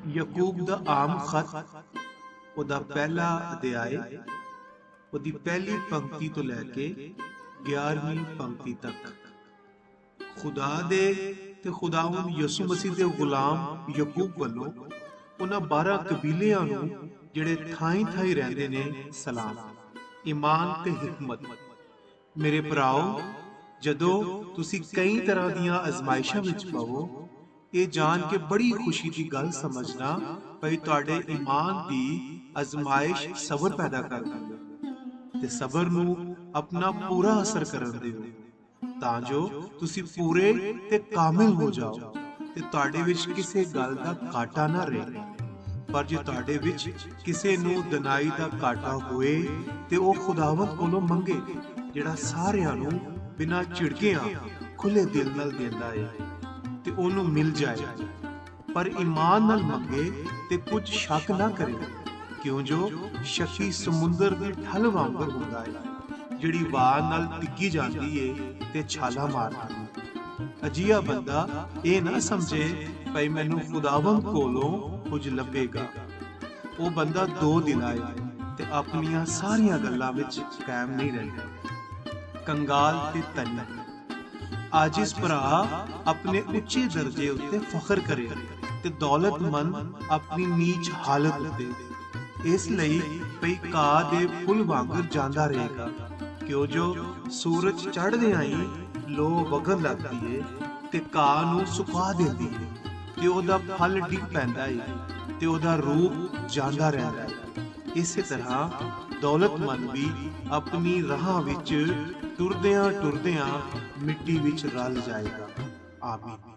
ਯਕੂਬ ਦਾ ਆਮ ਖਤ, ਉਹਦਾ ਪਹਿਲਾ ਅਧਿਆਇ, ਉਹਦੀ ਪਹਿਲੀ ਪੰਕਤੀ ਤੋਂ ਲੈ ਕੇ 11ਵੀਂ ਪੰਕਤੀ ਤੱਕ। ਖੁਦਾ ਦੇ ਤੇ ਖੁਦਾਵੰਦ ਯਿਸੂ ਮਸੀਹ ਦੇ ਗੁਲਾਮ ਯਕੂਬ ਵੱਲੋਂ ਉਹਨਾਂ 12 ਕਬੀਲਿਆਂ ਨੂੰ ਜਿਹੜੇ ਥਾਈਂ-ਥਾਈਂ ਰਹਿੰਦੇ ਨੇ ਸਲਾਮ। ਈਮਾਨ ਤੇ ਹਿਕਮਤ। ਮੇਰੇ ਭਰਾਓ, ਜਦੋਂ ਤੁਸੀਂ ਕਈ ਤਰ੍ਹਾਂ ਦੀਆਂ ਅਜ਼ਮਾਇਸ਼ਾਂ ਵਿੱਚ ਪਵੋ, ਇਹ ਜਾਣ ਕੇ ਬੜੀ ਖੁਸ਼ੀ ਦੀ ਗੱਲ ਸਮਝਣਾ ਭਈ ਤੁਹਾਡੇ ਈਮਾਨ ਦੀ ਅਜ਼ਮਾਇਸ਼ ਸਬਰ ਪੈਦਾ ਕਰਦੀ ਹੈ, ਤੇ ਸਬਰ ਨੂੰ ਆਪਣਾ ਪੂਰਾ ਅਸਰ ਕਰਨ ਦਿਓ, ਤਾਂ ਜੋ ਤੁਸੀਂ ਪੂਰੇ ਤੇ ਕਾਮਿਲ ਹੋ ਜਾਓ ਤੇ ਤੁਹਾਡੇ ਵਿੱਚ ਕਿਸੇ ਗੱਲ ਦਾ ਘਾਟਾ ਨਾ ਰਹੇ। ਪਰ ਜੇ ਤੁਹਾਡੇ ਵਿੱਚ ਕਿਸੇ ਨੂੰ ਦਿਨਾਈ ਦਾ ਘਾਟਾ ਹੋਏ ਤੇ ਉਹ ਖੁਦਾਵੰਦ ਕੋਲੋਂ ਮੰਗੇ, ਜਿਹੜਾ ਸਾਰਿਆਂ ਨੂੰ ਬਿਨਾਂ ਝਿੜਕਿਆਂ ਖੁੱਲੇ ਦਿਲ ਨਾਲ ਦਿੰਦਾ ਹੈ, ਤੇ ਉਹਨੂੰ ਮਿਲ ਜਾਏ। ਪਰ ਈਮਾਨ ਨਾਲ ਮੰਗੇ ਤੇ ਕੁਝ ਸ਼ੱਕ ਨਾ ਕਰੇ, ਕਿਉਂ ਜੋ ਸ਼ੱਕੀ ਸਮੁੰਦਰ ਦੀ ਠੱਲ ਵਾਂਗਰ ਹੁੰਦਾ ਹੈ, ਜਿਹੜੀ ਵਾਰ ਨਾਲ ਡਿੱਗੀ ਜਾਂਦੀ ਏ ਤੇ ਛਾਲਾ ਮਾਰਦੀ ਹੈ। ਅਜਿਹਾ ਬੰਦਾ ਇਹ ਨਾ ਸਮਝੇ ਭਈ ਮੈਨੂੰ ਖੁਦਾਵੰਦ ਕੋਲੋਂ ਕੁਝ ਲੱਭੇਗਾ। ਉਹ ਬੰਦਾ ਦੋ ਦਿਲ ਆਏ ਤੇ ਆਪਣੀਆਂ ਸਾਰੀਆਂ ਗੱਲਾਂ ਵਿੱਚ ਕਾਇਮ ਨਹੀਂ ਰਹਿੰਦਾ। ਕੰਗਾਲ ਤੇ ਧਨੀ। ਆਜਿਜ਼ ਭਰਾ ਆਪਣੇ ਉੱਚੇ ਦਰਜੇ ਉੱਤੇ ਫਖਰ ਕਰੇ ਤੇ ਦੌਲਤਮੰਦ ਆਪਣੀ ਨੀਚ ਹਾਲਤ ਉੱਤੇ, ਇਸ ਲਈ ਭਈ ਘਾਹ ਦੇ ਫੁੱਲ ਵਾਂਗਰ ਜਾਂਦਾ ਰਹੇਗਾ, ਕਿਉਂ ਜੋ ਸੂਰਜ ਚੜ੍ਹਦਿਆਂ ਹੀ ਲੋ ਵਗਣ ਲੱਗਦੀ ਏ ਤੇ ਘਾਹ ਨੂੰ ਸੁਕਾ ਦਿੰਦੀ ਏ, ਤੇ ਉਹਦਾ ਫਲ ਡਿੱਗ ਪੈਂਦਾ ਏ ਤੇ ਉਹਦਾ ਰੂਪ ਜਾਂਦਾ ਰਹਿੰਦਾ ਹੈ। ਇਸੇ ਤਰ੍ਹਾਂ ਦੌਲਤਮੰਦ ਵੀ ਆਪਣੀ ਰਾਹਾਂ ਵਿੱਚ ਟੁਰਦਿਆਂ ਟੁਰਦਿਆਂ ਮਿੱਟੀ ਵਿੱਚ ਰਲ ਜਾਏਗਾ। ਆਮੀਨ।